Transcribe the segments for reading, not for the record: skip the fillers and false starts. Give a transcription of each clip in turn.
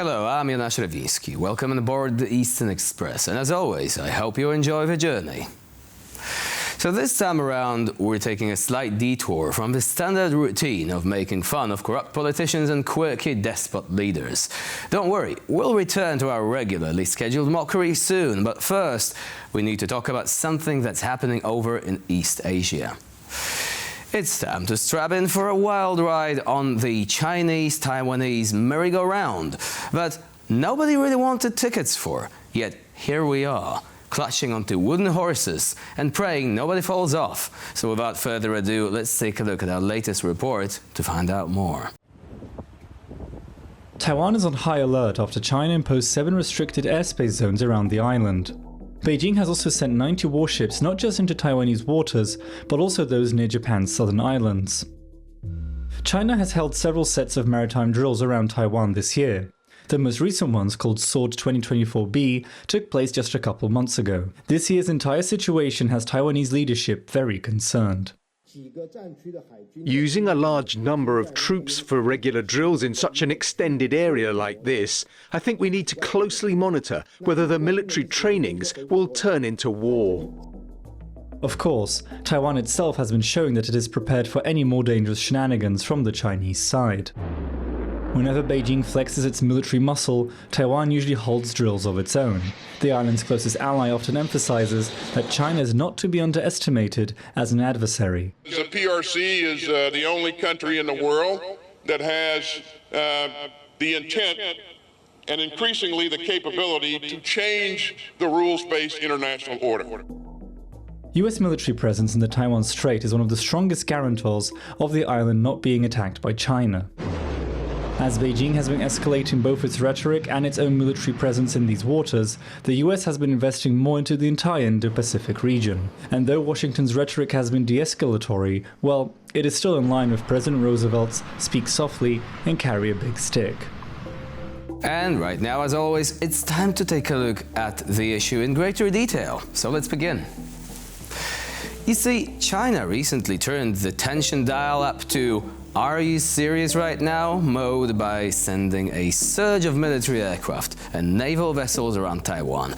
Hello, I'm Jonasz Rewiński. Welcome on board the Eastern Express, and as always, I hope you enjoy the journey. So this time around, we're taking a slight detour from the standard routine of making fun of corrupt politicians and quirky despot leaders. Don't worry, we'll return to our regularly scheduled mockery soon, but first, we need to talk about something that's happening over in East Asia. It's time to strap in for a wild ride on the Chinese-Taiwanese merry-go-round that nobody really wanted tickets for, yet here we are, clutching onto wooden horses and praying nobody falls off. So without further ado, let's take a look at our latest report to find out more. Taiwan is on high alert after China imposed 7 restricted airspace zones around the island. Beijing has also sent 90 warships not just into Taiwanese waters, but also those near Japan's southern islands. China has held several sets of maritime drills around Taiwan this year. The most recent ones, called Sword 2024B, took place just a couple months ago. This year's entire situation has Taiwanese leadership very concerned. Using a large number of troops for regular drills in such an extended area like this, I think we need to closely monitor whether the military trainings will turn into war. Of course, Taiwan itself has been showing that it is prepared for any more dangerous shenanigans from the Chinese side. Whenever Beijing flexes its military muscle, Taiwan usually holds drills of its own. The island's closest ally often emphasizes that China is not to be underestimated as an adversary. The PRC is the only country in the world that has the intent and increasingly the capability to change the rules-based international order. US military presence in the Taiwan Strait is one of the strongest guarantors of the island not being attacked by China. As Beijing has been escalating both its rhetoric and its own military presence in these waters, the US has been investing more into the entire Indo-Pacific region. And though Washington's rhetoric has been de-escalatory, well, it is still in line with President Roosevelt's speak softly and carry a big stick. And right now, as always, it's time to take a look at the issue in greater detail. So let's begin. You see, China recently turned the tension dial up to "Are you serious right now?" mode by sending a surge of military aircraft and naval vessels around Taiwan.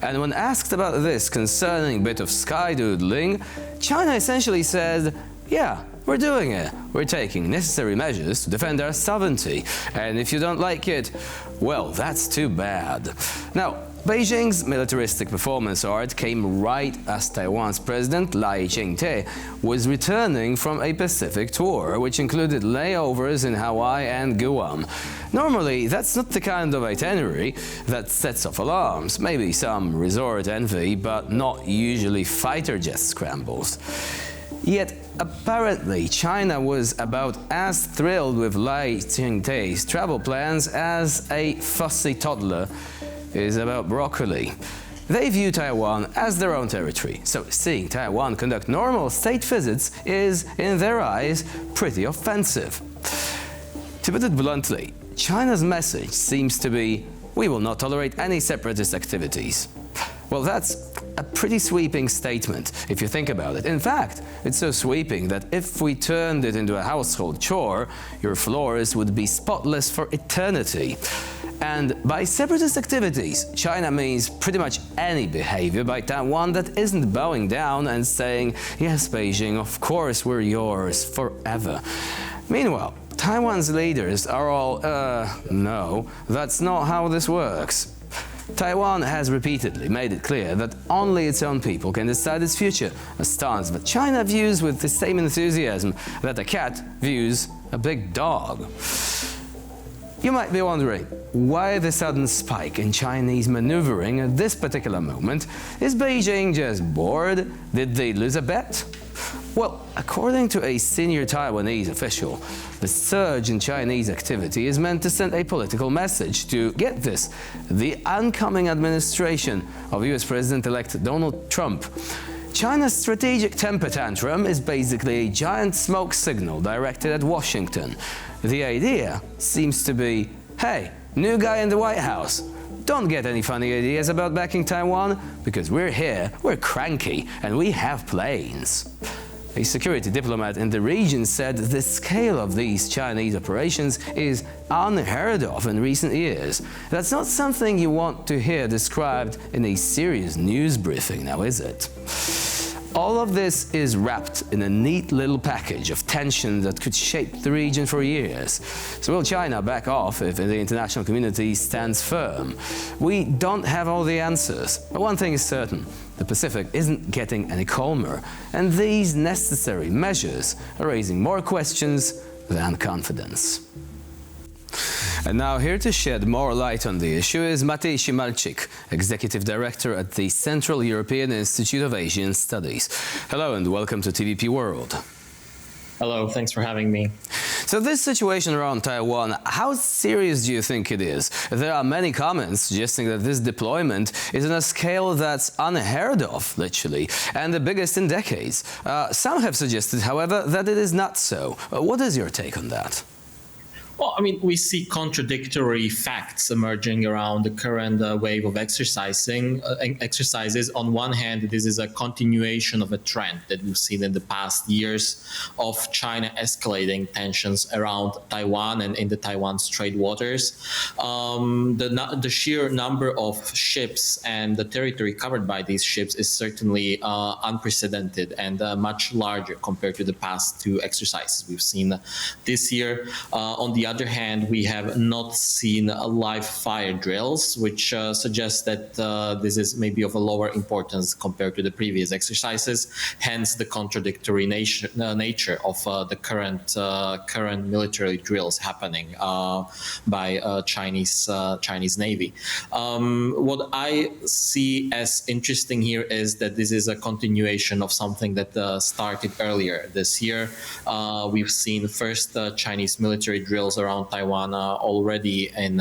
And when asked about this concerning bit of skydoodling, China essentially said, yeah, we're doing it. We're taking necessary measures to defend our sovereignty. And if you don't like it, well, that's too bad. Now, Beijing's militaristic performance art came right as Taiwan's president, Lai Ching-te, was returning from a Pacific tour, which included layovers in Hawaii and Guam. Normally, that's not the kind of itinerary that sets off alarms, maybe some resort envy, but not usually fighter jet scrambles. Yet, apparently, China was about as thrilled with Lai Ching-te's travel plans as a fussy toddler is about broccoli. They view Taiwan as their own territory, so seeing Taiwan conduct normal state visits is, in their eyes, pretty offensive. To put it bluntly, China's message seems to be, we will not tolerate any separatist activities. Well, that's a pretty sweeping statement, if you think about it. In fact, it's so sweeping that if we turned it into a household chore, your floors would be spotless for eternity. And by separatist activities, China means pretty much any behavior by Taiwan that isn't bowing down and saying, yes, Beijing, of course we're yours forever. Meanwhile, Taiwan's leaders are all, no, that's not how this works. Taiwan has repeatedly made it clear that only its own people can decide its future, a stance that China views with the same enthusiasm that a cat views a big dog. You might be wondering, why the sudden spike in Chinese maneuvering at this particular moment? Is Beijing just bored? Did they lose a bet? Well, according to a senior Taiwanese official, the surge in Chinese activity is meant to send a political message to, get this, the oncoming administration of US President-elect Donald Trump. China's strategic temper tantrum is basically a giant smoke signal directed at Washington. The idea seems to be, hey, new guy in the White House, don't get any funny ideas about backing Taiwan, because we're here, we're cranky, and we have planes. A security diplomat in the region said the scale of these Chinese operations is unheard of in recent years. That's not something you want to hear described in a serious news briefing, now is it? All of this is wrapped in a neat little package of tension that could shape the region for years. So will China back off if the international community stands firm? We don't have all the answers, but one thing is certain. The Pacific isn't getting any calmer, and these necessary measures are raising more questions than confidence. And now here to shed more light on the issue is Matej Simalczyk, Executive Director at the Central European Institute of Asian Studies. Hello and welcome to TVP World. Hello, thanks for having me. So this situation around Taiwan, how serious do you think it is? There are many comments suggesting that this deployment is on a scale that's unheard of, literally, and the biggest in decades. Some have suggested, however, that it is not so. What is your take on that? Well, I mean, we see contradictory facts emerging around the current wave of exercises. On one hand, this is a continuation of a trend that we've seen in the past years of China escalating tensions around Taiwan and in the Taiwan's trade waters. The sheer number of ships and the territory covered by these ships is certainly unprecedented and much larger compared to the past two exercises we've seen this year. On the other hand, we have not seen live fire drills, which suggests that this is maybe of a lower importance compared to the previous exercises. Hence, the contradictory nature of the current military drills happening by Chinese Navy. What I see as interesting here is that this is a continuation of something that started earlier this year. We've seen first Chinese military drills around Taiwan already in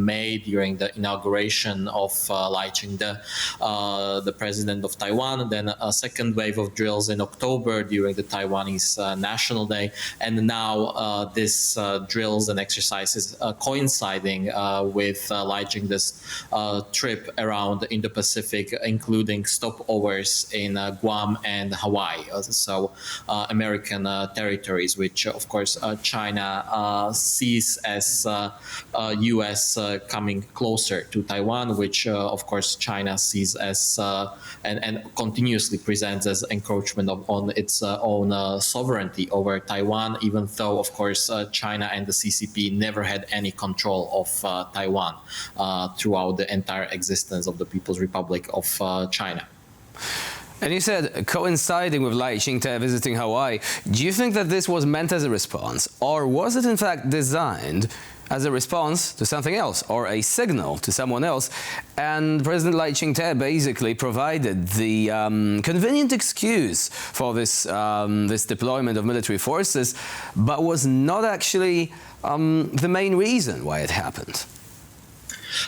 May during the inauguration of Lai Ching-te, the president of Taiwan. Then a second wave of drills in October during the Taiwanese National Day, and now this drills and exercises coinciding with Lai Ching-te's trip around the Indo-Pacific, including stopovers in Guam and Hawaii, so American territories, which of course China sees as U.S. coming closer to Taiwan, which of course China sees as and continuously presents as encroachment on its own sovereignty over Taiwan, even though of course China and the CCP never had any control of Taiwan throughout the entire existence of the People's Republic of China. And you said coinciding with Lai Ching-te visiting Hawaii. Do you think that this was meant as a response, or was it in fact designed as a response to something else, or a signal to someone else? And President Lai Ching-te basically provided the convenient excuse for this deployment of military forces, but was not actually the main reason why it happened.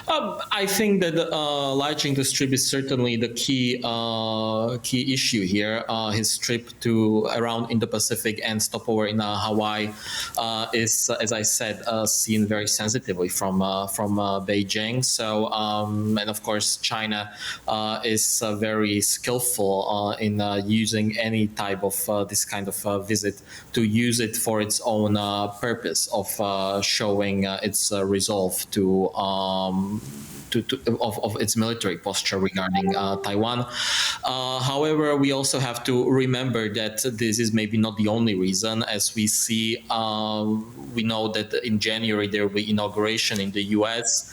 I think that Lai Ching-te's trip is certainly the key issue here. His trip to around Indo-Pacific and stopover in Hawaii is, as I said, seen very sensitively from Beijing. So, and of course, China is very skillful in using any type of this kind of visit to use it for its own purpose of showing its resolve to of its military posture regarding Taiwan. However, we also have to remember that this is maybe not the only reason. As we see, we know that in January there will be inauguration in the U.S.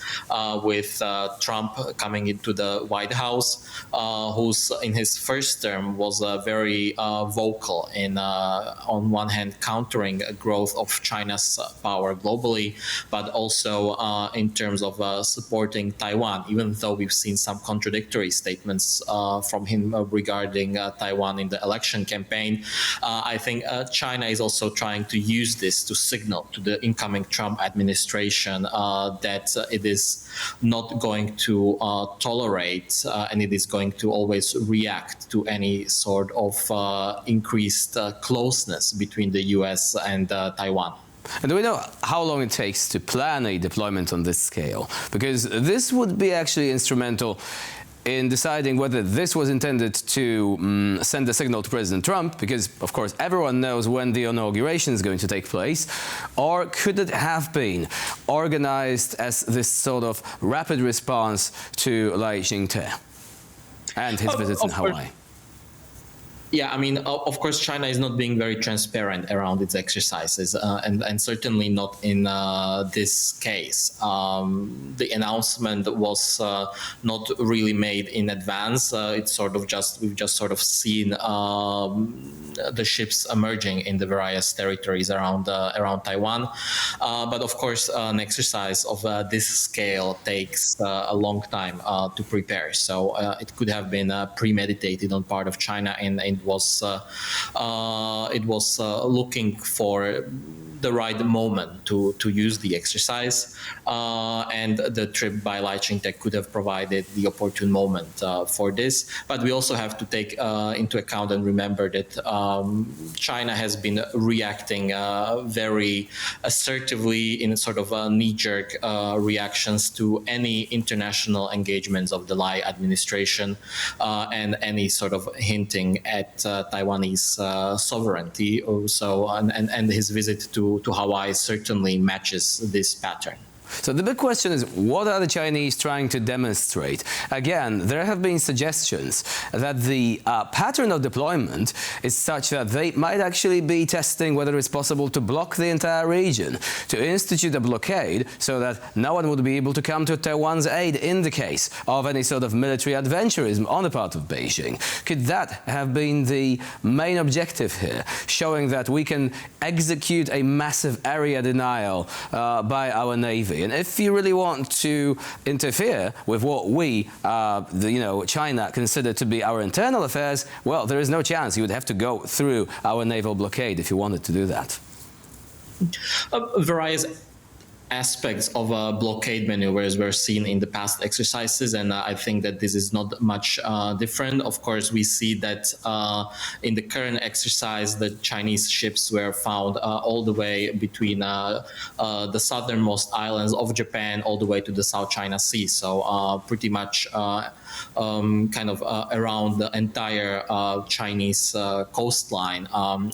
With Trump coming into the White House, who's in his first term was very vocal in, on one hand, countering a growth of China's power globally, but also in terms of supporting Taiwan, even though we've seen some contradictory statements from him regarding Taiwan in the election campaign. I think China is also trying to use this to signal to the incoming Trump administration that it is not going to tolerate and it is going to always react to any sort of increased closeness between the US and Taiwan. And do we know how long it takes to plan a deployment on this scale? Because this would be actually instrumental in deciding whether this was intended to send a signal to President Trump, because of course everyone knows when the inauguration is going to take place, or could it have been organized as this sort of rapid response to Lai Ching-te and his visits in Hawaii? Yeah, I mean, of course, China is not being very transparent around its exercises, and certainly not in this case. The announcement was not really made in advance. It's sort of we've just sort of seen the ships emerging in the various territories around Taiwan. But of course, an exercise of this scale takes a long time to prepare. So it could have been premeditated on part of China, and it was looking for the right moment to use the exercise, and the trip by Lai Ching-te could have provided the opportune moment for this. But we also have to take into account and remember that China has been reacting very assertively in sort of knee-jerk reactions to any international engagements of the Lai administration, and any sort of hinting at Taiwanese sovereignty. So, and his visit to Hawaii certainly matches this pattern. So the big question is, what are the Chinese trying to demonstrate? Again, there have been suggestions that the pattern of deployment is such that they might actually be testing whether it's possible to block the entire region, to institute a blockade so that no one would be able to come to Taiwan's aid in the case of any sort of military adventurism on the part of Beijing. Could that have been the main objective here, showing that we can execute a massive area denial by our Navy? And if you really want to interfere with what we, China, consider to be our internal affairs, well, there is no chance. You would have to go through our naval blockade if you wanted to do that. Various aspects of blockade maneuvers were seen in the past exercises, and I think that this is not much different. Of course, we see that in the current exercise, the Chinese ships were found all the way between the southernmost islands of Japan all the way to the South China Sea. So pretty much kind of around the entire Chinese coastline.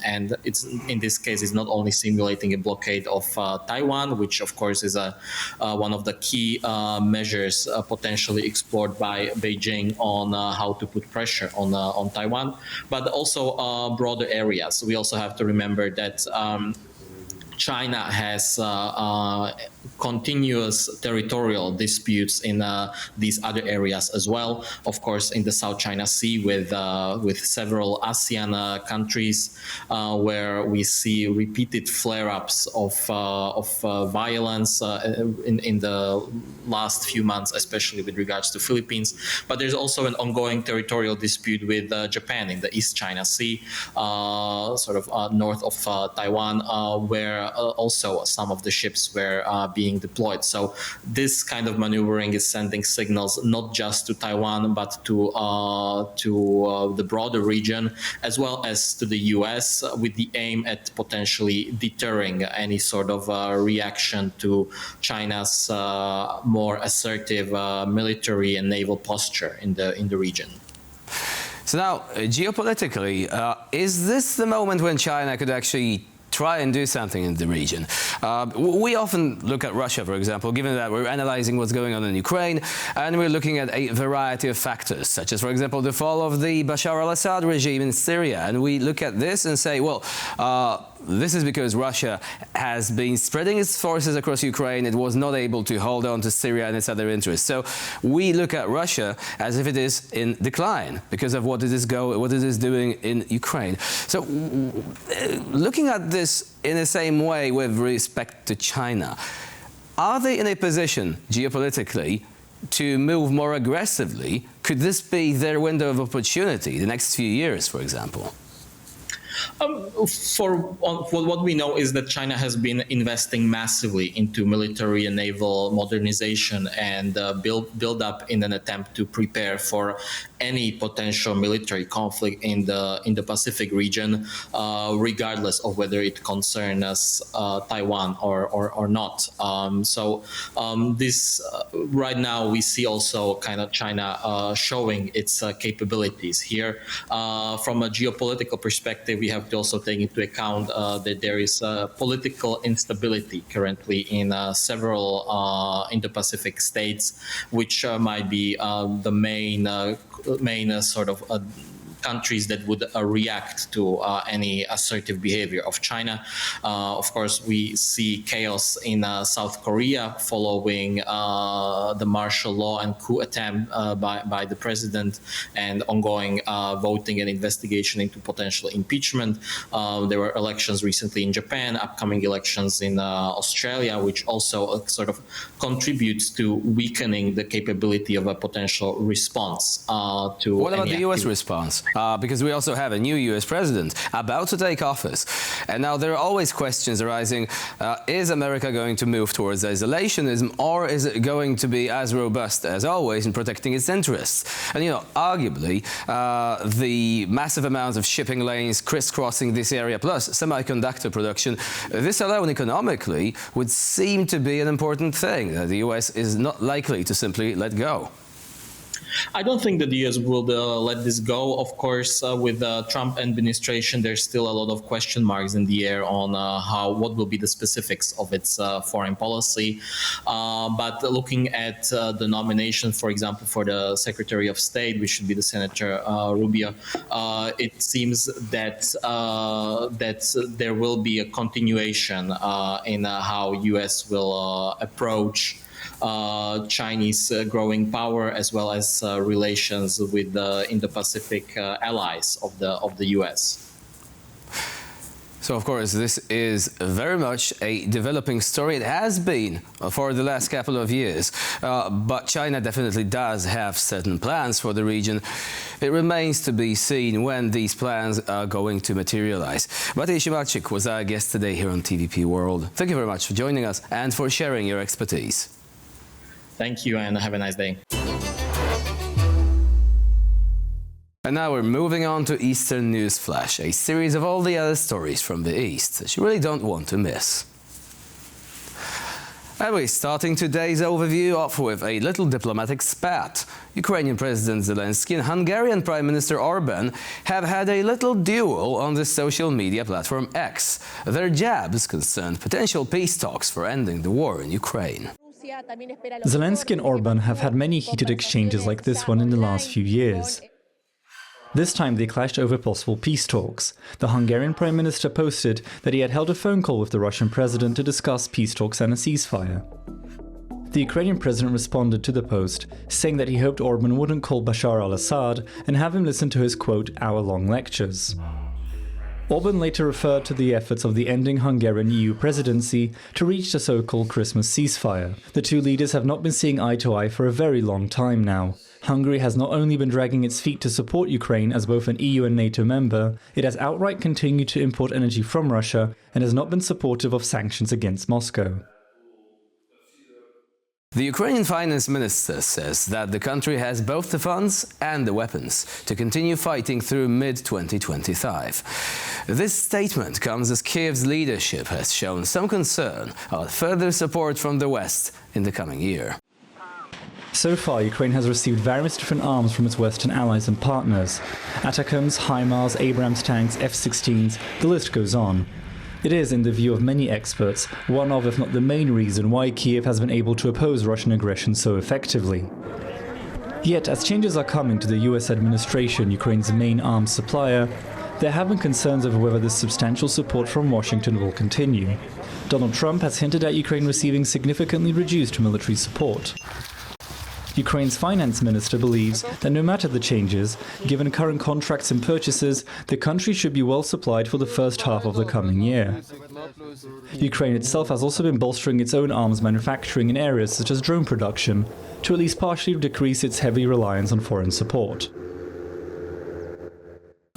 And it's in this case, it's not only simulating a blockade of Taiwan, which of course is one of the key measures potentially explored by Beijing on how to put pressure on Taiwan, but also broader areas. We also have to remember that China has continuous territorial disputes in these other areas as well. Of course, in the South China Sea with several ASEAN countries, where we see repeated flare-ups of violence in the last few months, especially with regards to Philippines. But there's also an ongoing territorial dispute with Japan in the East China Sea, sort of north of Taiwan, where also some of the ships were being deployed. So this kind of maneuvering is sending signals not just to Taiwan, but to the broader region, as well as to the US, with the aim at potentially deterring any sort of reaction to China's more assertive military and naval posture in the region. So now, geopolitically, is this the moment when China could actually try and do something in the region? We often look at Russia, for example, given that we're analyzing what's going on in Ukraine, and we're looking at a variety of factors, such as, for example, the fall of the Bashar al-Assad regime in Syria. And we look at this and say, well, this is because Russia has been spreading its forces across Ukraine. It was not able to hold on to Syria and its other interests. So we look at Russia as if it is in decline because of what it is doing in Ukraine. So looking at this in the same way with respect to China, are they in a position geopolitically to move more aggressively? Could this be their window of opportunity the next few years, for example? For what we know is that China has been investing massively into military and naval modernization and build up in an attempt to prepare for any potential military conflict in the Pacific region, regardless of whether it concerns Taiwan or not. This right now we see also kind of China showing its capabilities here. From a geopolitical perspective, we have to also take into account that there is political instability currently in several Indo-Pacific states, which might be the main sort of countries that would react to any assertive behavior of China. Of course, we see chaos in South Korea following the martial law and coup attempt by the president, and ongoing voting and investigation into potential impeachment. There were elections recently in Japan, upcoming elections in Australia, which also sort of contributes to weakening the capability of a potential response to. What about the U.S. response? Because we also have a new U.S. president about to take office. And now there are always questions arising. Is America going to move towards isolationism, or is it going to be as robust as always in protecting its interests? And, you know, arguably, the massive amounts of shipping lanes crisscrossing this area, plus semiconductor production, this alone economically would seem to be an important thing that the U.S. is not likely to simply let go. I don't think that the U.S. will let this go. Of course, with the Trump administration, there's still a lot of question marks in the air on what will be the specifics of its foreign policy. But looking at the nomination, for example, for the Secretary of State, which should be the Senator Rubio, it seems that there will be a continuation in how U.S. will approach Chinese growing power, as well as relations with the Indo-Pacific allies of the U.S. So, of course, this is very much a developing story. It has been for the last couple of years. But China definitely does have certain plans for the region. It remains to be seen when these plans are going to materialize. Matej Simarczyk was our guest today here on TVP World. Thank you very much for joining us and for sharing your expertise. Thank you, and have a nice day. And now we're moving on to Eastern News Flash, a series of all the other stories from the East that you really don't want to miss. And we're starting today's overview off with a little diplomatic spat. Ukrainian President Zelensky and Hungarian Prime Minister Orban have had a little duel on the social media platform X. Their jabs concerned potential peace talks for ending the war in Ukraine. Zelensky and Orban have had many heated exchanges like this one in the last few years. This time they clashed over possible peace talks. The Hungarian Prime Minister posted that he had held a phone call with the Russian President to discuss peace talks and a ceasefire. The Ukrainian President responded to the post, saying that he hoped Orban wouldn't call Bashar al-Assad and have him listen to his, quote, hour-long lectures. Orban later referred to the efforts of the ending Hungarian EU presidency to reach the so-called Christmas ceasefire. The two leaders have not been seeing eye to eye for a very long time now. Hungary has not only been dragging its feet to support Ukraine as both an EU and NATO member, it has outright continued to import energy from Russia and has not been supportive of sanctions against Moscow. The Ukrainian finance minister says that the country has both the funds and the weapons to continue fighting through mid-2025. This statement comes as Kiev's leadership has shown some concern about further support from the West in the coming year. So far, Ukraine has received various different arms from its Western allies and partners. Atacms, HIMARS, Abrams tanks, F-16s, the list goes on. It is, in the view of many experts, one of, if not the main reason why Kiev has been able to oppose Russian aggression so effectively. Yet, as changes are coming to the US administration, Ukraine's main arms supplier, there have been concerns over whether this substantial support from Washington will continue. Donald Trump has hinted at Ukraine receiving significantly reduced military support. Ukraine's finance minister believes that no matter the changes, given current contracts and purchases, the country should be well supplied for the first half of the coming year. Ukraine itself has also been bolstering its own arms manufacturing in areas such as drone production, to at least partially decrease its heavy reliance on foreign support.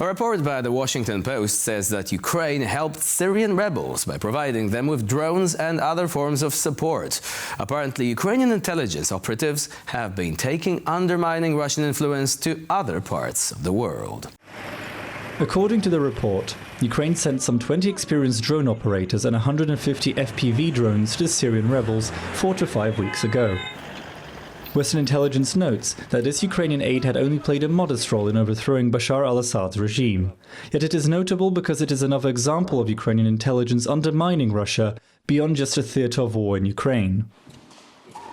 A report by the Washington Post says that Ukraine helped Syrian rebels by providing them with drones and other forms of support. Apparently, Ukrainian intelligence operatives have been taking undermining Russian influence to other parts of the world. According to the report, Ukraine sent some 20 experienced drone operators and 150 FPV drones to Syrian rebels 4 to 5 weeks ago. Western intelligence notes that this Ukrainian aid had only played a modest role in overthrowing Bashar al-Assad's regime. Yet it is notable because it is another example of Ukrainian intelligence undermining Russia beyond just a theatre of war in Ukraine.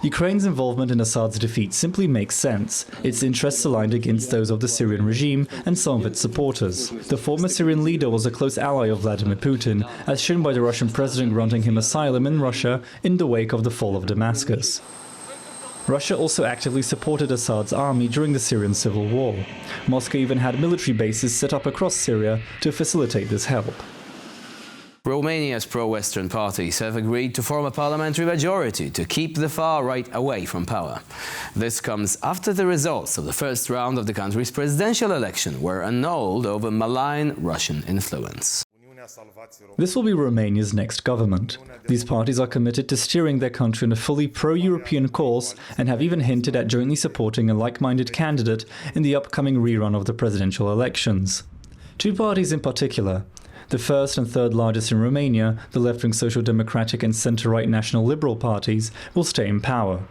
Ukraine's involvement in Assad's defeat simply makes sense, its interests aligned against those of the Syrian regime and some of its supporters. The former Syrian leader was a close ally of Vladimir Putin, as shown by the Russian president granting him asylum in Russia in the wake of the fall of Damascus. Russia also actively supported Assad's army during the Syrian civil war. Moscow even had military bases set up across Syria to facilitate this help. Romania's pro-Western parties have agreed to form a parliamentary majority to keep the far right away from power. This comes after the results of the first round of the country's presidential election were annulled over malign Russian influence. This will be Romania's next government. These parties are committed to steering their country on a fully pro-European course and have even hinted at jointly supporting a like-minded candidate in the upcoming rerun of the presidential elections. Two parties in particular, the first and third largest in Romania, the left-wing Social Democratic and centre-right National Liberal parties, will stay in power,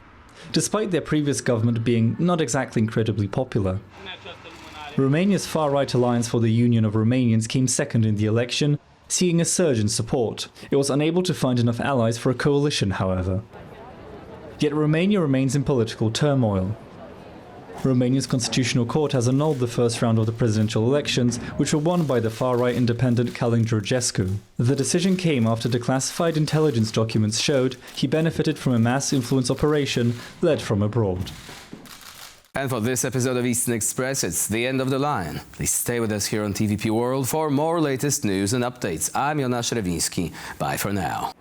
despite their previous government being not exactly incredibly popular. Romania's far-right Alliance for the Union of Romanians came second in the election, seeing a surge in support. It was unable to find enough allies for a coalition, however. Yet Romania remains in political turmoil. Romania's constitutional court has annulled the first round of the presidential elections, which were won by the far-right independent Călin Georgescu. The decision came after declassified intelligence documents showed he benefited from a mass influence operation led from abroad. And for this episode of Eastern Express, it's the end of the line. Please stay with us here on TVP World for more latest news and updates. I'm Jonasz Rewiński. Bye for now.